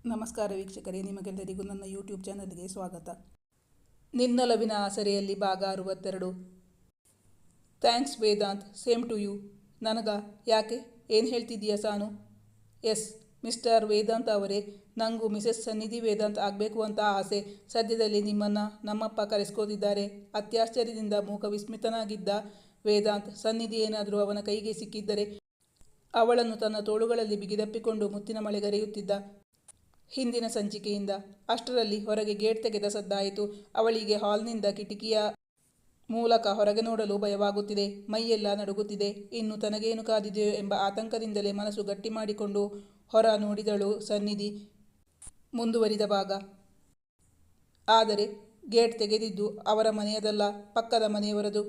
ನಮಸ್ಕಾರ ವೀಕ್ಷಕರೇ, ನಿಮಗೆಲ್ಲರಿಗೂ ನನ್ನ ಯೂಟ್ಯೂಬ್ ಚಾನಲ್ಗೆ ಸ್ವಾಗತ. ನಿನ್ನೊಲವಿನ ಆಸರೆಯಲ್ಲಿ ಭಾಗ 62. Thanks Vedant, same to you. ನನಗ ಯಾಕೆ? ಏನು ಹೇಳ್ತಿದ್ದೀಯ ಸಾನು? ಎಸ್ ಮಿಸ್ಟರ್ ವೇದಾಂತ್ ಅವರೇ, ನನಗೂ ಮಿಸೆಸ್ ಸನ್ನಿಧಿ ವೇದಾಂತ್ ಆಗಬೇಕು ಅಂತ ಆಸೆ. ಸದ್ಯದಲ್ಲಿ ನಿಮ್ಮನ್ನು ನಮ್ಮಪ್ಪ ಕರೆಸ್ಕೋತಿದ್ದಾರೆ. ಅತ್ಯಾಶ್ಚರ್ಯದಿಂದ ಮೂಕ ವಿಸ್ಮಿತನಾಗಿದ್ದ ವೇದಾಂತ್, ಸನ್ನಿಧಿ ಏನಾದರೂ ಅವನ ಕೈಗೆ ಸಿಕ್ಕಿದ್ದರೆ ಅವಳನ್ನು ತನ್ನ ತೋಳುಗಳಲ್ಲಿ ಬಿಗಿದಪ್ಪಿಕೊಂಡು ಮುತ್ತಿನ ಮಳೆಗರೆಯುತ್ತಿದ್ದ. ಹಿಂದಿನ ಸಂಚಿಕೆಯಿಂದ. ಅಷ್ಟರಲ್ಲಿ ಹೊರಗೆ ಗೇಟ್ ತೆಗೆದ ಸದ್ದಾಯಿತು. ಅವಳಿಗೆ ಹಾಲ್ನಿಂದ ಕಿಟಕಿಯ ಮೂಲಕ ಹೊರಗೆ ನೋಡಲು ಭಯವಾಗುತ್ತಿದೆ. ಮೈಯೆಲ್ಲ ನಡುಗುತ್ತಿದೆ. ಇನ್ನು ತನಗೇನು ಕಾದಿದೆಯೋ ಎಂಬ ಆತಂಕದಿಂದಲೇ ಮನಸ್ಸು ಗಟ್ಟಿ ಮಾಡಿಕೊಂಡು ಹೊರ ನೋಡಿದಳು ಸನ್ನಿಧಿ. ಮುಂದುವರಿದ ಭಾಗ. ಆದರೆ ಗೇಟ್ ತೆಗೆದಿದ್ದು ಅವರ ಮನೆಯದಲ್ಲ, ಪಕ್ಕದ ಮನೆಯವರದು.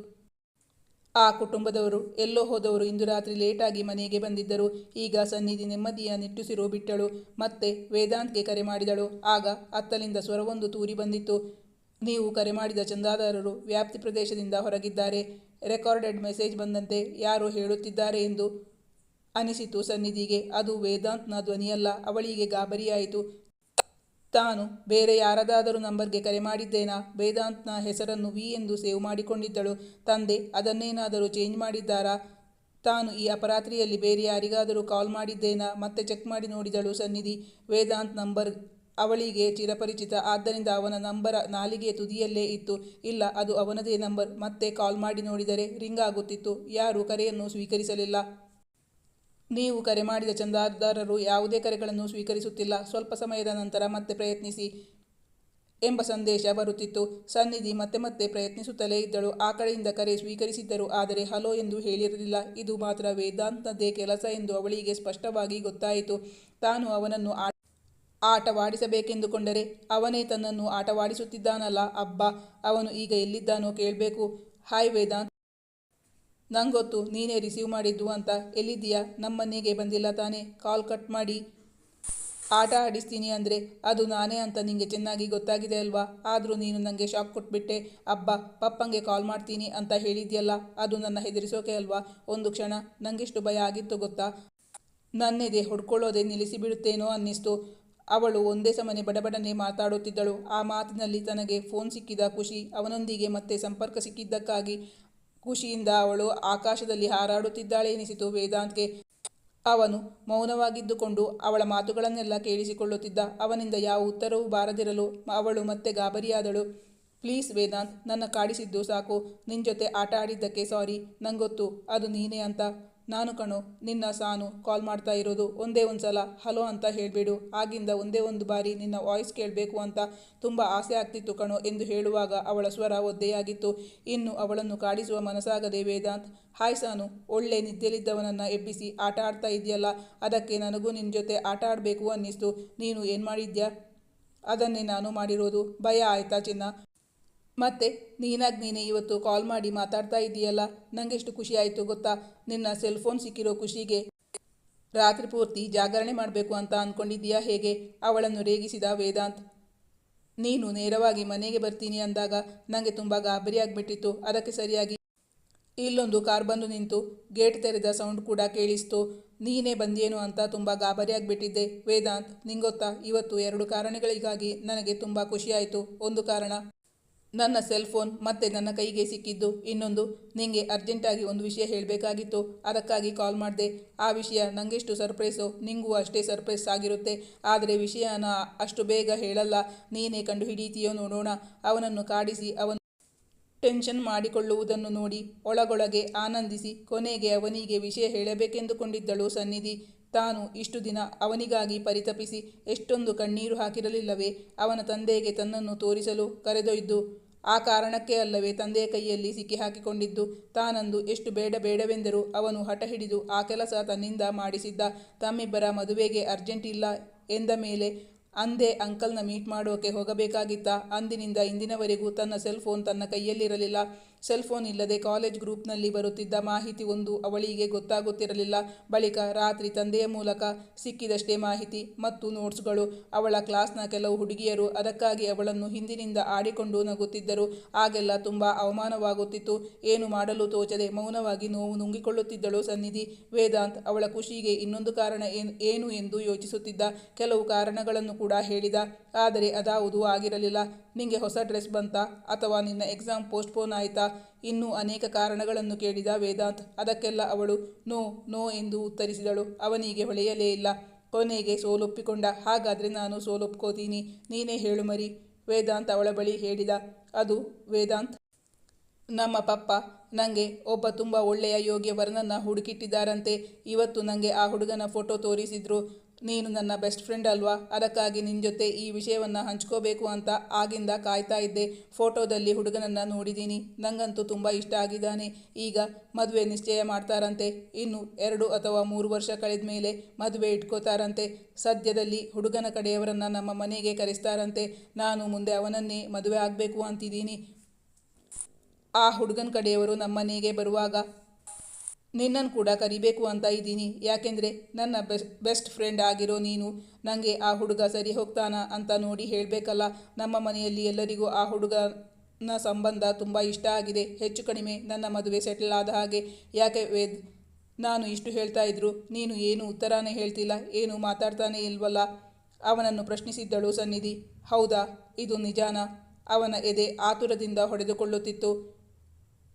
ಆ ಕುಟುಂಬದವರು ಎಲ್ಲೋ ಹೋದವರು ಇಂದು ರಾತ್ರಿ ಲೇಟಾಗಿ ಮನೆಗೆ ಬಂದಿದ್ದರು. ಈಗ ಸನ್ನಿಧಿ ನೆಮ್ಮದಿಯ ನಿಟ್ಟುಸಿರು ಬಿಟ್ಟಳು. ಮತ್ತೆ ವೇದಾಂತ್ಗೆ ಕರೆ ಮಾಡಿದಳು. ಆಗ ಅತ್ತಲಿಂದ ಸ್ವರವೊಂದು ತೂರಿ ಬಂದಿತ್ತು. ನೀವು ಕರೆ ಮಾಡಿದ ಚಂದಾದಾರರು ವ್ಯಾಪ್ತಿ ಪ್ರದೇಶದಿಂದ ಹೊರಗಿದ್ದಾರೆ. ರೆಕಾರ್ಡೆಡ್ ಮೆಸೇಜ್ ಬಂದಂತೆ ಯಾರೋ ಹೇಳುತ್ತಿದ್ದಾರೆ ಎಂದು ಅನಿಸಿತು ಸನ್ನಿಧಿಗೆ. ಅದು ವೇದಾಂತ್ನ ಧ್ವನಿಯಲ್ಲ. ಅವಳಿಗೆ ಗಾಬರಿಯಾಯಿತು. ತಾನು ಬೇರೆ ಯಾರದಾದರೂ ನಂಬರ್ಗೆ ಕರೆ ಮಾಡಿದ್ದೇನಾ? ವೇದಾಂತ್ನ ಹೆಸರನ್ನು ವಿ ಎಂದು ಸೇವ್ ಮಾಡಿಕೊಂಡಿದ್ದಳು. ತಂದೆ ಅದನ್ನೇನಾದರೂ ಚೇಂಜ್ ಮಾಡಿದ್ದಾರಾ? ತಾನು ಈ ಅಪರಾತ್ರಿಯಲ್ಲಿ ಬೇರೆ ಯಾರಿಗಾದರೂ ಕಾಲ್ ಮಾಡಿದ್ದೇನಾ? ಮತ್ತೆ ಚೆಕ್ ಮಾಡಿ ನೋಡಿದಳು ಸನ್ನಿಧಿ. ವೇದಾಂತ್ ನಂಬರ್ ಅವಳಿಗೆ ಚಿರಪರಿಚಿತ. ಆದ್ದರಿಂದ ಅವನ ನಂಬರ್ ನಾಲಿಗೆಯ ತುದಿಯಲ್ಲೇ ಇತ್ತು. ಇಲ್ಲ, ಅದು ಅವನದೇ ನಂಬರ್. ಮತ್ತೆ ಕಾಲ್ ಮಾಡಿ ನೋಡಿದರೆ ರಿಂಗ್ ಆಗುತ್ತಿತ್ತು. ಯಾರೂ ಕರೆಯನ್ನು ಸ್ವೀಕರಿಸಲಿಲ್ಲ. ನೀವು ಕರೆ ಮಾಡಿದ ಚಂದಾದಾರರು ಯಾವುದೇ ಕರೆಗಳನ್ನು ಸ್ವೀಕರಿಸುತ್ತಿಲ್ಲ. ಸ್ವಲ್ಪ ಸಮಯದ ನಂತರ ಮತ್ತೆ ಪ್ರಯತ್ನಿಸಿ ಎಂಬ ಸಂದೇಶ ಬರುತ್ತಿತ್ತು. ಸನ್ನಿಧಿ ಮತ್ತೆ ಮತ್ತೆ ಪ್ರಯತ್ನಿಸುತ್ತಲೇ ಇದ್ದಳು. ಆ ಕಡೆಯಿಂದ ಕರೆ ಸ್ವೀಕರಿಸಿದ್ದರು. ಆದರೆ ಹಲೋ ಎಂದು ಹೇಳಿರಲಿಲ್ಲ. ಇದು ಮಾತ್ರ ವೇದಾಂತ್ನದ್ದೇ ಕೆಲಸ ಎಂದು ಅವಳಿಗೆ ಸ್ಪಷ್ಟವಾಗಿ ಗೊತ್ತಾಯಿತು. ತಾನು ಅವನನ್ನು ಆಟವಾಡಿಸಬೇಕೆಂದುಕೊಂಡರೆ ಅವನೇ ತನ್ನನ್ನು ಆಟವಾಡಿಸುತ್ತಿದ್ದಾನಲ್ಲ. ಅಬ್ಬಾ, ಅವನು ಈಗ ಎಲ್ಲಿದ್ದಾನೋ ಕೇಳಬೇಕು. ಹಾಯ್ ವೇದಾಂತ್, ನಂಗೊತ್ತು ನೀನೇ ರಿಸೀವ್ ಮಾಡಿದ್ದು ಅಂತ. ಎಲ್ಲಿದ್ದೀಯಾ? ನಮ್ಮನೆಗೆ ಬಂದಿಲ್ಲ ತಾನೇ? ಕಾಲ್ ಕಟ್ ಮಾಡಿ ಆಟ ಆಡಿಸ್ತೀನಿ ಅಂದರೆ ಅದು ನಾನೇ ಅಂತ ನಿಂಗೆ ಚೆನ್ನಾಗಿ ಗೊತ್ತಾಗಿದೆ ಅಲ್ವಾ? ಆದರೂ ನೀನು ನನಗೆ ಶಾಕ್ ಕೊಟ್ಬಿಟ್ಟೆ. ಅಬ್ಬಾ, ಪಪ್ಪಂಗೆ ಕಾಲ್ ಮಾಡ್ತೀನಿ ಅಂತ ಹೇಳಿದ್ಯಲ್ಲ, ಅದು ನನ್ನ ಹೆದರಿಸೋಕೆ ಅಲ್ವಾ? ಒಂದು ಕ್ಷಣ ನನಗೆಷ್ಟು ಭಯ ಆಗಿತ್ತು ಗೊತ್ತಾ? ನನ್ನೆದೆ ಹೊಡ್ಕೊಳ್ಳೋದೆ ನಿಲ್ಲಿಸಿಬಿಡುತ್ತೇನೋ ಅನ್ನಿಸ್ತು. ಅವಳು ಒಂದೇ ಸಮನೆ ಬಡಬಡನೆ ಮಾತಾಡುತ್ತಿದ್ದಳು. ಆ ಮಾತಿನಲ್ಲಿ ತನಗೆ ಫೋನ್ ಸಿಕ್ಕಿದ ಖುಷಿ, ಅವನೊಂದಿಗೆ ಮತ್ತೆ ಸಂಪರ್ಕ ಸಿಕ್ಕಿದ್ದಕ್ಕಾಗಿ ಖುಷಿಯಿಂದ ಅವಳು ಆಕಾಶದಲ್ಲಿ ಹಾರಾಡುತ್ತಿದ್ದಾಳೆ ಎನಿಸಿತು ವೇದಾಂತ್ಗೆ. ಅವನು ಮೌನವಾಗಿದ್ದುಕೊಂಡು ಅವಳ ಮಾತುಗಳನ್ನೆಲ್ಲ ಕೇಳಿಸಿಕೊಳ್ಳುತ್ತಿದ್ದ. ಅವನಿಂದ ಯಾವ ಉತ್ತರವೂ ಬಾರದಿರಲು ಅವಳು ಮತ್ತೆ ಗಾಬರಿಯಾದಳು. ಪ್ಲೀಸ್ ವೇದಾಂತ್, ನನ್ನ ಕಾಡಿಸಿದ್ದು ಸಾಕು. ನಿನ್ನ ಜೊತೆ ಆಟ ಆಡಿದ್ದಕ್ಕೆ ಸಾರಿ. ನಂಗೊತ್ತು ಅದು ನೀನೇ ಅಂತ. ನಾನು ಕಣೋ, ನಿನ್ನ ಸಾನು ಕಾಲ್ ಮಾಡ್ತಾ ಇರೋದು. ಒಂದೇ ಒಂದು ಸಲ ಹಲೋ ಅಂತ ಹೇಳಿಬಿಡು. ಆಗಿಂದ ಒಂದೇ ಒಂದು ಬಾರಿ ನಿನ್ನ ವಾಯ್ಸ್ ಕೇಳಬೇಕು ಅಂತ ತುಂಬ ಆಸೆ ಆಗ್ತಿತ್ತು ಕಣೋ ಎಂದು ಹೇಳುವಾಗ ಅವಳ ಸ್ವರ ಒದ್ದೆಯಾಗಿತ್ತು. ಇನ್ನು ಅವಳನ್ನು ಕಾಡಿಸುವ ಮನಸ್ಸಾಗದೆ ವೇದಾಂತ್, ಹಾಯ್ ಸಾನು, ಒಳ್ಳೆ ನಿದ್ದೆಲಿದ್ದವನನ್ನು ಎಬ್ಬಿಸಿ ಆಟ ಆಡ್ತಾ ಇದೆಯಲ್ಲ, ಅದಕ್ಕೆ ನನಗೂ ನಿನ್ನ ಜೊತೆ ಆಟ ಆಡಬೇಕು ಅನ್ನಿಸ್ತು. ನೀನು ಏನು ಮಾಡಿದ್ಯಾ? ಅದನ್ನೇ ನಾನು ಮಾಡಿರೋದು. ಭಯ ಆಯ್ತಾ ಚಿನ್ನ? ಮತ್ತೆ ನೀನಾಗಿ ನೀನೇ ಇವತ್ತು ಕಾಲ್ ಮಾಡಿ ಮಾತಾಡ್ತಾ ಇದ್ದೀಯಲ್ಲ, ನನಗೆಷ್ಟು ಖುಷಿ ಆಯಿತು ಗೊತ್ತಾ? ನಿನ್ನ ಸೆಲ್ಫೋನ್ ಸಿಕ್ಕಿರೋ ಖುಷಿಗೆ ರಾತ್ರಿ ಪೂರ್ತಿ ಜಾಗರಣೆ ಮಾಡಬೇಕು ಅಂತ ಅಂದ್ಕೊಂಡಿದ್ದೀಯಾ ಹೇಗೆ? ಅವಳನ್ನು ರೇಗಿಸಿದ ವೇದಾಂತ್. ನೀನು ನೇರವಾಗಿ ಮನೆಗೆ ಬರ್ತೀನಿ ಅಂದಾಗ ನನಗೆ ತುಂಬ ಗಾಬರಿ ಆಗಿಬಿಟ್ಟಿತ್ತು. ಅದಕ್ಕೆ ಸರಿಯಾಗಿ ಇಲ್ಲೊಂದು ಕಾರ್ ಬಂದು ನಿಂತು ಗೇಟ್ ತೆರೆದ ಸೌಂಡ್ ಕೂಡ ಕೇಳಿಸ್ತು. ನೀನೇ ಬಂದೇನು ಅಂತ ತುಂಬ ಗಾಬರಿ ಆಗಿಬಿಟ್ಟಿದ್ದೆ. ವೇದಾಂತ್, ನಿಂಗೊತ್ತಾ, ಇವತ್ತು 2 ಕಾರಣಗಳಿಗಾಗಿ ನನಗೆ ತುಂಬ ಖುಷಿಯಾಯಿತು. ಒಂದು ಕಾರಣ ನನ್ನ ಸೆಲ್ಫೋನ್ ಮತ್ತೆ ನನ್ನ ಕೈಗೆ ಸಿಕ್ಕಿದ್ದು. ಇನ್ನೊಂದು, ನಿಂಗೆ ಅರ್ಜೆಂಟಾಗಿ ಒಂದು ವಿಷಯ ಹೇಳಬೇಕಾಗಿತ್ತು. ಅದಕ್ಕಾಗಿ ಕಾಲ್ ಮಾಡಿದೆ. ಆ ವಿಷಯ ನನಗೆಷ್ಟು ಸರ್ಪ್ರೈಸೋ ನಿಂಗೂ ಅಷ್ಟೇ ಸರ್ಪ್ರೈಸ್ ಆಗಿರುತ್ತೆ. ಆದರೆ ವಿಷಯನ ಅಷ್ಟು ಬೇಗ ಹೇಳಲ್ಲ. ನೀನೇ ಕಂಡುಹಿಡಿತೀಯೋ ನೋಡೋಣ. ಅವನನ್ನು ಕಾಡಿಸಿ ಅವನು ಟೆನ್ಷನ್ ಮಾಡಿಕೊಳ್ಳುವುದನ್ನು ನೋಡಿ ಒಳಗೊಳಗೆ ಆನಂದಿಸಿ ಕೊನೆಗೆ ಅವನಿಗೆ ವಿಷಯ ಹೇಳಬೇಕೆಂದುಕೊಂಡಿದ್ದಳು ಸನ್ನಿಧಿ. ತಾನು ಇಷ್ಟು ದಿನ ಅವನಿಗಾಗಿ ಪರಿತಪಿಸಿ ಎಷ್ಟೊಂದು ಕಣ್ಣೀರು ಹಾಕಿರಲಿಲ್ಲವೇ? ಅವನ ತಂದೆಗೆ ತನ್ನನ್ನು ತೋರಿಸಲು ಕರೆದೊಯ್ದು ಆ ಕಾರಣಕ್ಕೆ ಅಲ್ಲವೇ ತಂದೆಯ ಕೈಯಲ್ಲಿ ಸಿಕ್ಕಿ ಹಾಕಿಕೊಂಡಿದ್ದು? ತಾನಂದು ಎಷ್ಟು ಬೇಡವೆಂದರೂ ಅವನು ಹಠ ಹಿಡಿದು ಆ ಕೆಲಸ ತನ್ನಿಂದ ಮಾಡಿಸಿದ್ದ. ತಮ್ಮಿಬ್ಬರ ಮದುವೆಗೆ ಅರ್ಜೆಂಟ್ ಇಲ್ಲ ಎಂದ ಮೇಲೆ ಅಂದೇ ಅಂಕಲ್ನ ಮೀಟ್ ಮಾಡೋಕೆ ಹೋಗಬೇಕಾಗಿತ್ತ? ಅಂದಿನಿಂದ ಇಂದಿನವರೆಗೂ ತನ್ನ ಸೆಲ್ಫೋನ್ ತನ್ನ ಕೈಯಲ್ಲಿರಲಿಲ್ಲ. ಸೆಲ್ಫೋನ್ ಇಲ್ಲದೆ ಕಾಲೇಜ್ ಗ್ರೂಪ್ನಲ್ಲಿ ಬರುತ್ತಿದ್ದ ಮಾಹಿತಿ ಒಂದು ಅವಳಿಗೆ ಗೊತ್ತಾಗುತ್ತಿರಲಿಲ್ಲ. ಬಳಿಕ ರಾತ್ರಿ ತಂದೆಯ ಮೂಲಕ ಸಿಕ್ಕಿದಷ್ಟೇ ಮಾಹಿತಿ ಮತ್ತು ನೋಟ್ಸ್ಗಳು. ಅವಳ ಕ್ಲಾಸ್ನ ಕೆಲವು ಹುಡುಗಿಯರು ಅದಕ್ಕಾಗಿ ಅವಳನ್ನು ಹಿಂದಿನಿಂದ ಆಡಿಕೊಂಡು ನಗುತ್ತಿದ್ದರು. ಆಗೆಲ್ಲ ತುಂಬ ಅವಮಾನವಾಗುತ್ತಿತ್ತು. ಏನು ಮಾಡಲು ತೋಚದೆ ಮೌನವಾಗಿ ನೋವು ನುಂಗಿಕೊಳ್ಳುತ್ತಿದ್ದಳು ಸನ್ನಿಧಿ. ವೇದಾಂತ್ ಅವಳ ಖುಷಿಗೆ ಇನ್ನೊಂದು ಕಾರಣ ಏನು ಎಂದು ಯೋಚಿಸುತ್ತಿದ್ದ. ಕೆಲವು ಕಾರಣಗಳನ್ನು ಕೂಡ ಹೇಳಿದ. ಆದರೆ ಅದಾವುದೂ ಆಗಿರಲಿಲ್ಲ. ನಿಂಗೆ ಹೊಸ ಡ್ರೆಸ್ ಬಂತಾ, ಅಥವಾ ನಿನ್ನ ಎಕ್ಸಾಮ್ ಪೋಸ್ಟ್ಪೋನ್ ಆಯ್ತಾ, ಇನ್ನೂ ಅನೇಕ ಕಾರಣಗಳನ್ನು ಕೇಳಿದ ವೇದಾಂತ್. ಅದಕ್ಕೆಲ್ಲ ಅವಳು ನೋ ನೋ ಎಂದು ಉತ್ತರಿಸಿದಳು. ಅವನಿಗೆ ಹೊಳೆಯಲೇ ಇಲ್ಲ. ಕೊನೆಗೆ ಸೋಲೊಪ್ಪಿಕೊಂಡ. ಹಾಗಾದರೆ ನಾನು ಸೋಲೊಪ್ಕೋತೀನಿ, ನೀನೇ ಹೇಳು ಮರಿ, ವೇದಾಂತ್ ಅವಳ ಬಳಿ ಹೇಳಿದ. ಅದು ವೇದಾಂತ್, ನಮ್ಮ ಪಪ್ಪ ನನಗೆ ಒಬ್ಬ ತುಂಬ ಒಳ್ಳೆಯ ಯೋಗ್ಯ ವರನನ್ನು ಹುಡುಕಿಟ್ಟಿದ್ದಾರಂತೆ. ಇವತ್ತು ನನಗೆ ಆ ಹುಡುಗನ ಫೋಟೋ ತೋರಿಸಿದ್ರು. ನೀನು ನನ್ನ ಬೆಸ್ಟ್ ಫ್ರೆಂಡ್ ಅಲ್ವಾ, ಅದಕ್ಕಾಗಿ ನಿನ್ನ ಜೊತೆ ಈ ವಿಷಯವನ್ನು ಹಂಚ್ಕೋಬೇಕು ಅಂತ ಆಗಿಂದ ಕಾಯ್ತಾ ಇದ್ದೆ. ಫೋಟೋದಲ್ಲಿ ಹುಡುಗನನ್ನು ನೋಡಿದ್ದೀನಿ, ನನಗಂತೂ ತುಂಬ ಇಷ್ಟ ಆಗಿದ್ದಾನೆ. ಈಗ ಮದುವೆ ನಿಶ್ಚಯ ಮಾಡ್ತಾರಂತೆ. ಇನ್ನು 2 ಅಥವಾ 3 ವರ್ಷ ಕಳೆದ ಮೇಲೆ ಮದುವೆ ಇಟ್ಕೋತಾರಂತೆ. ಸದ್ಯದಲ್ಲಿ ಹುಡುಗನ ಕಡೆಯವರನ್ನು ನಮ್ಮ ಮನೆಗೆ ಕರೆಸ್ತಾರಂತೆ. ನಾನು ಮುಂದೆ ಅವನನ್ನೇ ಮದುವೆ ಆಗಬೇಕು ಅಂತಿದ್ದೀನಿ. ಆ ಹುಡುಗನ ಕಡೆಯವರು ನಮ್ಮ ಮನೆಗೆ ಬರುವಾಗ ನಿನ್ನನ್ನು ಕೂಡ ಕರಿಬೇಕು ಅಂತ ಇದ್ದೀನಿ. ಯಾಕೆಂದರೆ ನನ್ನ ಬೆಸ್ಟ್ ಫ್ರೆಂಡ್ ಆಗಿರೋ ನೀನು ನನಗೆ ಆ ಹುಡುಗ ಸರಿ ಹೋಗ್ತಾನಾ ಅಂತ ನೋಡಿ ಹೇಳಬೇಕಲ್ಲ. ನಮ್ಮ ಮನೆಯಲ್ಲಿ ಎಲ್ಲರಿಗೂ ಆ ಹುಡುಗನ ಸಂಬಂಧ ತುಂಬ ಇಷ್ಟ ಆಗಿದೆ. ಹೆಚ್ಚು ಕಡಿಮೆ ನನ್ನ ಮದುವೆ ಸೆಟಲ್ ಆದ ಹಾಗೆ. ಯಾಕೆ ವೇದ್, ನಾನು ಇಷ್ಟು ಹೇಳ್ತಾ ಇದ್ರು ನೀನು ಏನು ಉತ್ತರನೇ ಹೇಳ್ತಿಲ್ಲ, ಏನು ಮಾತಾಡ್ತಾನೆ ಇಲ್ವಲ್ಲ, ಅವನನ್ನು ಪ್ರಶ್ನಿಸಿದ್ದಳು ಸನ್ನಿಧಿ. ಹೌದಾ, ಇದು ನಿಜಾನಾ? ಅವನ ಎದೆ ಆತುರದಿಂದ ಹೊಡೆದುಕೊಳ್ಳುತ್ತಿತ್ತು.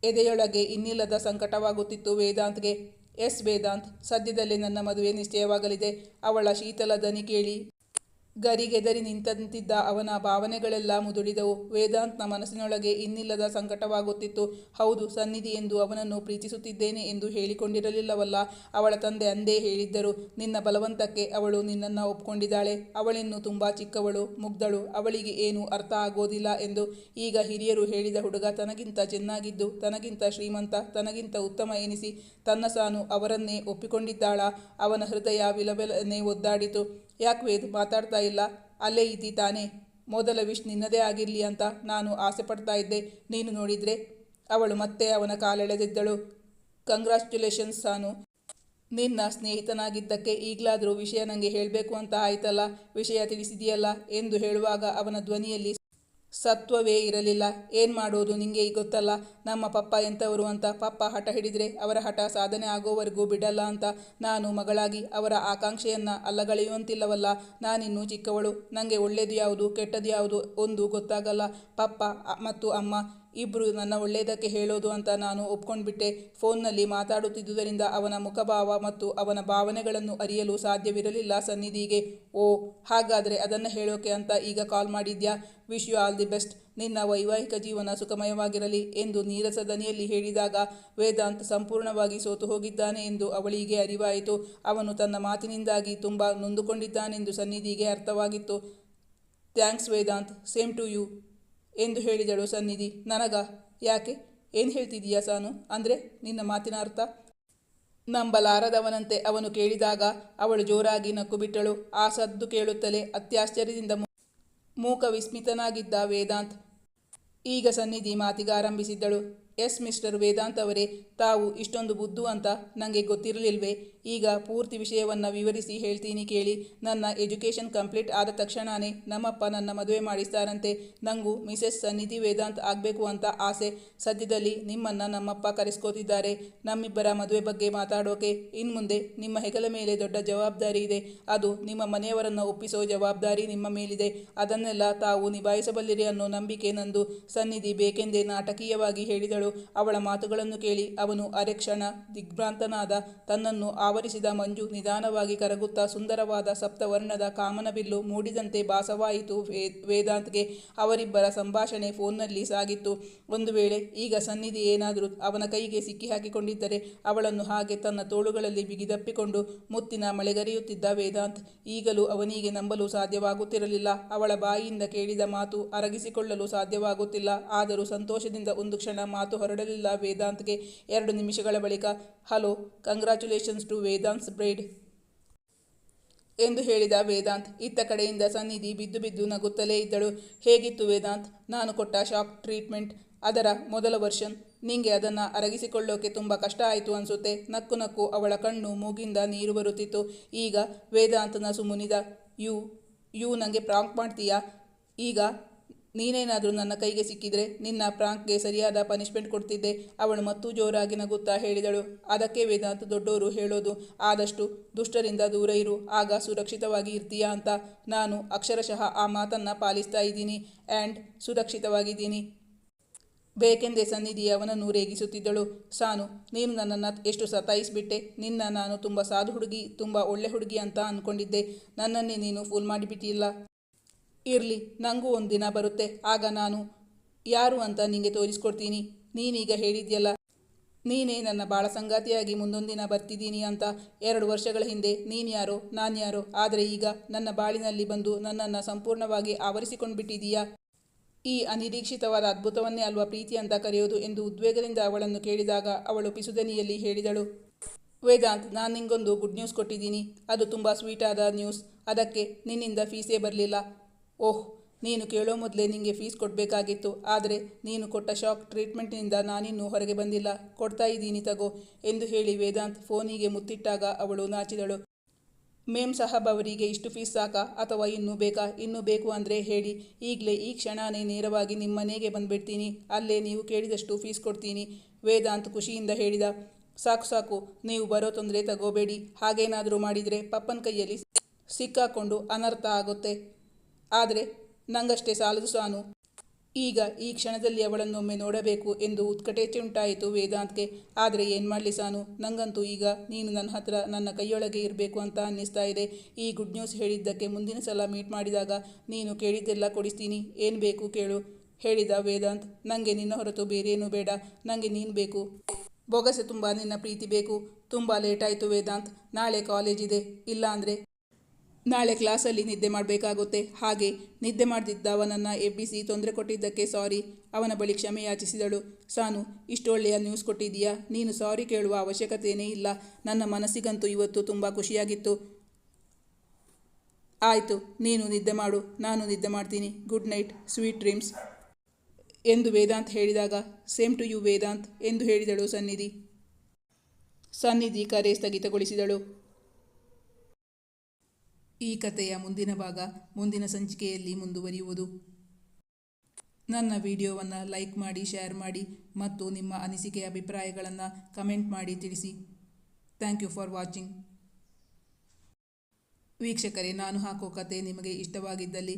ಎದೆಯೊಳಗೆ ಇನ್ನಿಲ್ಲದ ಸಂಕಟವಾಗುತ್ತಿತ್ತು ವೇದಾಂತ್ಗೆ. ಎಸ್ ವೇದಾಂತ್, ಸದ್ಯದಲ್ಲೇ ನನ್ನ ಮದುವೆ ನಿಶ್ಚಯವಾಗಲಿದೆ. ಅವಳ ಶೀತಲ ದನಿ ಕೇಳಿ ಗರಿಗೆದರಿ ನಿಂತಂತಿದ್ದ ಅವನ ಭಾವನೆಗಳೆಲ್ಲ ಮುದುಡಿದವು. ವೇದಾಂತ್ನ ಮನಸ್ಸಿನೊಳಗೆ ಇನ್ನಿಲ್ಲದ ಸಂಕಟವಾಗುತ್ತಿತ್ತು. ಹೌದು, ಸನ್ನಿಧಿ ಎಂದು ಅವನನ್ನು ಪ್ರೀತಿಸುತ್ತಿದ್ದೇನೆ ಎಂದು ಹೇಳಿಕೊಂಡಿರಲಿಲ್ಲವಲ್ಲ. ಅವಳ ತಂದೆ ಅಂದೇ ಹೇಳಿದ್ದರು. ನಿನ್ನ ಬಲವಂತಕ್ಕೆ ಅವಳು ನಿನ್ನನ್ನು ಒಪ್ಕೊಂಡಿದ್ದಾಳೆ. ಅವಳಿನ್ನೂ ತುಂಬ ಚಿಕ್ಕವಳು, ಮುಗ್ಧಳು, ಅವಳಿಗೆ ಏನೂ ಅರ್ಥ ಆಗೋದಿಲ್ಲ ಎಂದು. ಈಗ ಹಿರಿಯರು ಹೇಳಿದ ಹುಡುಗ ತನಗಿಂತ ಚೆನ್ನಾಗಿದ್ದು, ತನಗಿಂತ ಶ್ರೀಮಂತ, ತನಗಿಂತ ಉತ್ತಮ ಎನಿಸಿ ತನ್ನ ಸಾನು ಅವರನ್ನೇ ಒಪ್ಪಿಕೊಂಡಿದ್ದಾಳ. ಅವನ ಹೃದಯ ವಿಲವಿಲನೆ ಒದ್ದಾಡಿತು. ಯಾಕೆ ವೇದ್ ಮಾತಾಡ್ತಾ ಇಲ್ಲ? ಅಲ್ಲೇ ಇದ್ದಿ ತಾನೇ? ಮೊದಲ ವಿಶ್ ನಿನ್ನದೇ ಆಗಿರಲಿ ಅಂತ ನಾನು ಆಸೆ ಪಡ್ತಾ ಇದ್ದೆ. ನೀನು ನೋಡಿದರೆ. ಅವಳು ಮತ್ತೆ ಅವನ ಕಾಲೆಳೆದಿದ್ದಳು. ಕಂಗ್ರ್ಯಾಚುಲೇಷನ್ಸ್ ಸಾನು, ನಿನ್ನ ಸ್ನೇಹಿತನಾಗಿದ್ದಕ್ಕೆ ಈಗಲಾದರೂ ವಿಷಯ ನನಗೆ ಹೇಳಬೇಕು ಅಂತ ಆಯ್ತಲ್ಲ. ವಿಷಯ ತಿಳಿಸಿದೆಯಲ್ಲ ಎಂದು ಹೇಳುವಾಗ ಅವನ ಧ್ವನಿಯಲ್ಲಿ ಸತ್ವವೇ ಇರಲಿಲ್ಲ. ಏನು ಮಾಡೋದು, ನಿಂಗೆ ಗೊತ್ತಲ್ಲ ನಮ್ಮ ಪಪ್ಪ ಎಂಥವರು ಅಂತ. ಪಪ್ಪ ಹಠ ಹಿಡಿದ್ರೆ ಅವರ ಹಠ ಸಾಧನೆ ಆಗೋವರೆಗೂ ಬಿಡಲ್ಲ ಅಂತ. ನಾನು ಮಗಳಾಗಿ ಅವರ ಆಕಾಂಕ್ಷೆಯನ್ನು ಅಲ್ಲಗಳೆಯುವಂತಿಲ್ಲವಲ್ಲ. ನಾನಿನ್ನೂ ಚಿಕ್ಕವಳು. ನನಗೆ ಒಳ್ಳೆಯದು ಯಾವುದು, ಕೆಟ್ಟದ್ದು ಯಾವುದು ಒಂದು ಗೊತ್ತಾಗಲ್ಲ. ಪಪ್ಪ ಮತ್ತು ಅಮ್ಮ ಇಬ್ಬರು ನನ್ನ ಒಳ್ಳೆಯದಕ್ಕೆ ಹೇಳೋದು ಅಂತ ನಾನು ಒಪ್ಕೊಂಡ್ಬಿಟ್ಟೆ. ಫೋನ್ನಲ್ಲಿ ಮಾತಾಡುತ್ತಿದ್ದುದರಿಂದ ಅವನ ಮುಖಭಾವ ಮತ್ತು ಅವನ ಭಾವನೆಗಳನ್ನು ಅರಿಯಲು ಸಾಧ್ಯವಿರಲಿಲ್ಲ ಸನ್ನಿಧಿಗೆ. ಓ, ಹಾಗಾದರೆ ಅದನ್ನು ಹೇಳೋಕೆ ಅಂತ ಈಗ ಕಾಲ್ ಮಾಡಿದ್ಯಾ? Wish you all the best. ನಿನ್ನ ವೈವಾಹಿಕ ಜೀವನ ಸುಖಮಯವಾಗಿರಲಿ ಎಂದು ನೀರಸ ದನಿಯಲ್ಲಿ ಹೇಳಿದಾಗ ವೇದಾಂತ್ ಸಂಪೂರ್ಣವಾಗಿ ಸೋತು ಹೋಗಿದ್ದಾನೆ ಎಂದು ಅವಳಿಗೆ ಅರಿವಾಯಿತು. ಅವನು ತನ್ನ ಮಾತಿನಿಂದಾಗಿ ತುಂಬ ನೊಂದುಕೊಂಡಿದ್ದಾನೆಂದು ಸನ್ನಿಧಿಗೆ ಅರ್ಥವಾಗಿತ್ತು. Thanks Vedant, same to you ಎಂದು ಹೇಳಿದಳು ಸನ್ನಿಧಿ. ನನಗ? ಯಾಕೆ, ಏನು ಹೇಳ್ತಿದೀಯಾ ಸಾನು? ಅಂದರೆ ನಿನ್ನ ಮಾತಿನ ಅರ್ಥ? ನಂಬಲಾರದವನಂತೆ ಅವನು ಕೇಳಿದಾಗ ಅವಳು ಜೋರಾಗಿ ನಕ್ಕು ಬಿಟ್ಟಳು. ಆ ಸದ್ದು ಕೇಳುತ್ತಲೇ ಅತ್ಯಾಶ್ಚರ್ಯದಿಂದ ಮೂಕ ವಿಸ್ಮಿತನಾಗಿದ್ದ ವೇದಾಂತ್. ಈಗ ಸನ್ನಿಧಿ ಮಾತಿಗಾರಂಭಿಸಿದ್ದಳು. ಎಸ್ ಮಿಸ್ಟರ್ ವೇದಾಂತ್ ಅವರೇ, ತಾವು ಇಷ್ಟೊಂದು ಬುದ್ಧು ಅಂತ ನನಗೆ ಗೊತ್ತಿರಲಿಲ್ವೇ? ಈಗ ಪೂರ್ತಿ ವಿಷಯವನ್ನು ವಿವರಿಸಿ ಹೇಳ್ತೀನಿ ಕೇಳಿ. ನನ್ನ ಎಜುಕೇಷನ್ ಕಂಪ್ಲೀಟ್ ಆದ ತಕ್ಷಣವೇ ನಮ್ಮಪ್ಪ ನನ್ನ ಮದುವೆ ಮಾಡಿಸ್ತಾರಂತೆ. ನನಗೂ ಮಿಸೆಸ್ ಸನ್ನಿಧಿ ವೇದಾಂತ್ ಆಗಬೇಕು ಅಂತ ಆಸೆ. ಸದ್ಯದಲ್ಲಿ ನಿಮ್ಮನ್ನು ನಮ್ಮಪ್ಪ ಕರೆಸ್ಕೋತಿದ್ದಾರೆ ನಮ್ಮಿಬ್ಬರ ಮದುವೆ ಬಗ್ಗೆ ಮಾತಾಡೋಕೆ. ಇನ್ನು ಮುಂದೆ ನಿಮ್ಮ ಹೆಗಲ ಮೇಲೆ ದೊಡ್ಡ ಜವಾಬ್ದಾರಿ ಇದೆ. ಅದು ನಿಮ್ಮ ಮನೆಯವರನ್ನು ಒಪ್ಪಿಸೋ ಜವಾಬ್ದಾರಿ ನಿಮ್ಮ ಮೇಲಿದೆ. ಅದನ್ನೆಲ್ಲ ತಾವು ನಿಭಾಯಿಸಬಲ್ಲಿರಿ ಅನ್ನೋ ನಂಬಿಕೆ ನಂದು, ಸನ್ನಿಧಿ ಬೇಕೆಂದೇ ನಾಟಕೀಯವಾಗಿ ಹೇಳಿದಳು. ಅವಳ ಮಾತುಗಳನ್ನು ಕೇಳಿ ಅವನು ಅರೆಕ್ಷಣ ದಿಗ್ಭ್ರಾಂತನಾದ. ತನ್ನನ್ನು ಆವರಿಸಿದ ಮಂಜು ನಿಧಾನವಾಗಿ ಕರಗುತ್ತಾ ಸುಂದರವಾದ ಸಪ್ತವರ್ಣದ ಕಾಮನಬಿಲ್ಲು ಮೂಡಿದಂತೆ ಭಾಸವಾಯಿತು ವೇದಾಂತ್ಗೆ. ಅವರಿಬ್ಬರ ಸಂಭಾಷಣೆ ಫೋನ್ನಲ್ಲಿ ಸಾಗಿತ್ತು. ಒಂದು ವೇಳೆ ಈಗ ಸನ್ನಿಧಿ ಏನಾದರೂ ಅವನ ಕೈಗೆ ಸಿಕ್ಕಿ ಹಾಕಿಕೊಂಡಿದ್ದರೆ ಅವಳನ್ನು ಹಾಗೆ ತನ್ನ ತೋಳುಗಳಲ್ಲಿ ಬಿಗಿದಪ್ಪಿಕೊಂಡು ಮುತ್ತಿನ ಮಳೆಗರೆಯುತ್ತಿದ್ದ ವೇದಾಂತ್. ಈಗಲೂ ಅವನಿಗೆ ನಂಬಲು ಸಾಧ್ಯವಾಗುತ್ತಿರಲಿಲ್ಲ. ಅವಳ ಬಾಯಿಯಿಂದ ಕೇಳಿದ ಮಾತು ಅರಗಿಸಿಕೊಳ್ಳಲು ಸಾಧ್ಯವಾಗುತ್ತಿಲ್ಲ. ಆದರೂ ಸಂತೋಷದಿಂದ ಒಂದು ಕ್ಷಣ ಮಾತು ಹೊರಡಲಿಲ್ಲ ವೇದಾಂತ್ಗೆ. 2 ನಿಮಿಷಗಳ ಬಳಿಕ ಹಲೋ, ಕಂಗ್ರ್ಯಾಚುಲೇಷನ್ಸ್ ಟು ವೇದಾಂತ್ಸ್ ಬ್ರೈಡ್ ಎಂದು ಹೇಳಿದ ವೇದಾಂತ್. ಇತ್ತ ಕಡೆಯಿಂದ ಸನ್ನಿಧಿ ಬಿದ್ದು ಬಿದ್ದು ನಗುತ್ತಲೇ ಇದ್ದಳು. ಹೇಗಿತ್ತು ವೇದಾಂತ್, ನಾನು ಕೊಟ್ಟ ಶಾಕ್ ಟ್ರೀಟ್ಮೆಂಟ್? ಅದರ ಮೊದಲ ವರ್ಷನ್ ನಿಂಗೆ ಅದನ್ನು ಅರಗಿಸಿಕೊಳ್ಳೋಕೆ ತುಂಬ ಕಷ್ಟ ಆಯಿತು ಅನಿಸುತ್ತೆ. ನಕ್ಕು ನಕ್ಕು ಅವಳ ಕಣ್ಣು ಮೂಗಿಂದ ನೀರು ಬರುತ್ತಿತ್ತು. ಈಗ ವೇದಾಂತನ ಸುಮ್ಮನಿದ. ಯು ನನಗೆ ಪ್ರಾಂಕ್ ಮಾಡ್ತೀಯಾ? ಈಗ ನೀನೇನಾದರೂ ನನ್ನ ಕೈಗೆ ಸಿಕ್ಕಿದ್ರೆ ನಿನ್ನ ಪ್ರಾಂಕ್ಗೆ ಸರಿಯಾದ ಪನಿಷ್ಮೆಂಟ್ ಕೊಡ್ತಿದ್ದೆ. ಅವಳು ಮತ್ತೂ ಜೋರಾಗಿ ನಗುತ್ತಾ ಹೇಳಿದಳು. ಅದಕ್ಕೆ ವೇದಾಂತ್ ದೊಡ್ಡೋರು ಹೇಳೋದು, ಆದಷ್ಟು ದುಷ್ಟರಿಂದ ದೂರ ಇರು, ಆಗ ಸುರಕ್ಷಿತವಾಗಿ ಇರ್ತೀಯಾ ಅಂತ. ನಾನು ಅಕ್ಷರಶಃ ಆ ಮಾತನ್ನು ಪಾಲಿಸ್ತಾ ಇದ್ದೀನಿ ಆ್ಯಂಡ್ ಸುರಕ್ಷಿತವಾಗಿದ್ದೀನಿ. ಬೇಕೆಂದೇ ಸನ್ನಿಧಿ ಅವನನ್ನು ರೇಗಿಸುತ್ತಿದ್ದಳು. ಸಾನು, ನೀನು ನನ್ನನ್ನು ಎಷ್ಟು ಸತಾಯಿಸಿಬಿಟ್ಟೆ. ನಿನ್ನ ನಾನು ತುಂಬ ಸಾಧು ಹುಡುಗಿ, ತುಂಬ ಒಳ್ಳೆ ಹುಡುಗಿ ಅಂತ ಅಂದ್ಕೊಂಡಿದ್ದೆ. ನನ್ನನ್ನೇ ನೀನು ಫೂಲ್ ಮಾಡಿಬಿಟ್ಟಿಲ್ಲ. ಇರಲಿ, ನನಗೂ ಒಂದು ದಿನ ಬರುತ್ತೆ. ಆಗ ನಾನು ಯಾರು ಅಂತ ನಿಂಗೆ ತೋರಿಸ್ಕೊಡ್ತೀನಿ. ನೀನೀಗ ಹೇಳಿದ್ಯಲ್ಲ, ನೀನೇ ನನ್ನ ಬಾಳ ಸಂಗಾತಿಯಾಗಿ ಮುಂದೊಂದಿನ ಬರ್ತಿದ್ದೀನಿ ಅಂತ. 2 ವರ್ಷಗಳ ಹಿಂದೆ ನೀನು ಯಾರೋ ನಾನು ಯಾರೋ, ಆದರೆ ಈಗ ನನ್ನ ಬಾಳಿನಲ್ಲಿ ಬಂದು ನನ್ನನ್ನು ಸಂಪೂರ್ಣವಾಗಿ ಆವರಿಸಿಕೊಂಡು ಬಿಟ್ಟಿದೀಯಾ. ಈ ಅನಿರೀಕ್ಷಿತವಾದ ಅದ್ಭುತವನ್ನೇ ಅಲ್ವಾ ಪ್ರೀತಿ ಅಂತ ಕರೆಯೋದು ಎಂದು ಉದ್ವೇಗದಿಂದ ಅವಳನ್ನು ಕೇಳಿದಾಗ ಅವಳು ಪಿಸುದನಿಯಲ್ಲಿ ಹೇಳಿದಳು. ವೇದಾಂತ್, ನಾನು ನಿಂಗೊಂದು ಗುಡ್ ನ್ಯೂಸ್ ಕೊಟ್ಟಿದ್ದೀನಿ. ಅದು ತುಂಬ ಸ್ವೀಟಾದ ನ್ಯೂಸ್. ಅದಕ್ಕೆ ನಿನ್ನಿಂದ ಫೀಸೇ ಬರಲಿಲ್ಲ. ಓಹ್, ನೀನು ಕೇಳೋ ಮೊದಲೇ ನಿಂಗೆ ಫೀಸ್ ಕೊಡಬೇಕಾಗಿತ್ತು. ಆದರೆ ನೀನು ಕೊಟ್ಟ ಶಾಕ್ ಟ್ರೀಟ್ಮೆಂಟ್ನಿಂದ ನಾನಿನ್ನೂ ಹೊರಗೆ ಬಂದಿಲ್ಲ. ಕೊಡ್ತಾ ಇದ್ದೀನಿ ತಗೋ ಎಂದು ಹೇಳಿ ವೇದಾಂತ್ ಫೋನಿಗೆ ಮುತ್ತಿಟ್ಟಾಗ ಅವಳು ನಾಚಿದಳು. ಮೇಮ್ ಸಾಹಬ್ ಅವರಿಗೆ ಇಷ್ಟು ಫೀಸ್ ಸಾಕಾ ಅಥವಾ ಇನ್ನೂ ಬೇಕಾ? ಇನ್ನೂ ಬೇಕು ಅಂದರೆ ಹೇಳಿ, ಈಗಲೇ ಈ ಕ್ಷಣನೇ ನೇರವಾಗಿ ನಿಮ್ಮ ಮನೆಗೆ ಬಂದುಬಿಡ್ತೀನಿ. ಅಲ್ಲೇ ನೀವು ಕೇಳಿದಷ್ಟು ಫೀಸ್ ಕೊಡ್ತೀನಿ. ವೇದಾಂತ್ ಖುಷಿಯಿಂದ ಹೇಳಿದ. ಸಾಕು ಸಾಕು, ನೀವು ಬರೋ ತೊಂದರೆ ತಗೋಬೇಡಿ. ಹಾಗೇನಾದರೂ ಮಾಡಿದರೆ ಪಪ್ಪನ ಕೈಯಲ್ಲಿ ಸಿಕ್ಕಾಕೊಂಡು ಅನರ್ಥ ಆಗುತ್ತೆ. ಆದರೆ ನಂಗಷ್ಟೇ ಸಾಲದು ಸಾನು. ಈಗ ಈ ಕ್ಷಣದಲ್ಲಿ ಅವಳನ್ನೊಮ್ಮೆ ನೋಡಬೇಕು ಎಂದು ಉತ್ಕಟೇಚುಂಟಾಯಿತು ವೇದಾಂತ್ಗೆ. ಆದರೆ ಏನು ಮಾಡಲಿ ಸಾನು, ನಂಗಂತೂ ಈಗ ನೀನು ನನ್ನ ಹತ್ರ ನನ್ನ ಕೈಯೊಳಗೆ ಇರಬೇಕು ಅಂತ ಅನ್ನಿಸ್ತಾ ಇದೆ. ಈ ಗುಡ್ ನ್ಯೂಸ್ ಹೇಳಿದ್ದಕ್ಕೆ ಮುಂದಿನ ಸಲ ಮೀಟ್ ಮಾಡಿದಾಗ ನೀನು ಕೇಳಿದ್ದೆಲ್ಲ ಕೊಡಿಸ್ತೀನಿ. ಏನು ಬೇಕು ಕೇಳು ಹೇಳಿದ ವೇದಾಂತ್. ನನಗೆ ನಿನ್ನ ಹೊರತು ಬೇರೇನೂ ಬೇಡ. ನನಗೆ ನೀನು ಬೇಕು. ಬೊಗಸೆ ತುಂಬ ನಿನ್ನ ಪ್ರೀತಿ ಬೇಕು. ತುಂಬ ಲೇಟಾಯಿತು ವೇದಾಂತ್. ನಾಳೆ ಕಾಲೇಜ್ ಇದೆ. ಇಲ್ಲ ಅಂದರೆ ನಾಳೆ ಕ್ಲಾಸಲ್ಲಿ ನಿದ್ದೆ ಮಾಡಬೇಕಾಗುತ್ತೆ. ಹಾಗೆ ನಿದ್ದೆ ಮಾಡ್ತಿದ್ದವನನ್ನು ಎಬ್ಬಿಸಿ ತೊಂದರೆ ಕೊಟ್ಟಿದ್ದಕ್ಕೆ ಸಾರಿ. ಅವನ ಬಳಿ ಕ್ಷಮೆ ಯಾಚಿಸಿದಳು. ಸಾನು, ಇಷ್ಟೊಳ್ಳೆಯ ನ್ಯೂಸ್ ಕೊಟ್ಟಿದ್ದೀಯಾ. ನೀನು ಸಾರಿ ಕೇಳುವ ಅವಶ್ಯಕತೆಯೇ ಇಲ್ಲ. ನನ್ನ ಮನಸ್ಸಿಗಂತೂ ಇವತ್ತು ತುಂಬ ಖುಷಿಯಾಗಿತ್ತು. ಆಯಿತು, ನೀನು ನಿದ್ದೆ ಮಾಡು, ನಾನು ನಿದ್ದೆ ಮಾಡ್ತೀನಿ. ಗುಡ್ ನೈಟ್, ಸ್ವೀಟ್ ಡ್ರೀಮ್ಸ್ ಎಂದು ವೇದಾಂತ್ ಹೇಳಿದಾಗ, ಸೇಮ್ ಟು ಯು ವೇದಾಂತ್ ಎಂದು ಹೇಳಿದಳು ಸನ್ನಿಧಿ. ಸನ್ನಿಧಿ ಕರೆ ಸ್ಥಗಿತಗೊಳಿಸಿದಳು. ಈ ಕಥೆಯ ಮುಂದಿನ ಭಾಗ ಮುಂದಿನ ಸಂಚಿಕೆಯಲ್ಲಿ ಮುಂದುವರಿಯುವುದು. ನನ್ನ ವಿಡಿಯೋವನ್ನು ಲೈಕ್ ಮಾಡಿ, ಶೇರ್ ಮಾಡಿ ಮತ್ತು ನಿಮ್ಮ ಅನಿಸಿಕೆ ಅಭಿಪ್ರಾಯಗಳನ್ನು ಕಮೆಂಟ್ ಮಾಡಿ ತಿಳಿಸಿ. Thank you for watching. ವೀಕ್ಷಕರೇ, ನಾನು ಹಾಕೋ ಕತೆ ನಿಮಗೆ ಇಷ್ಟವಾಗಿದ್ದಲ್ಲಿ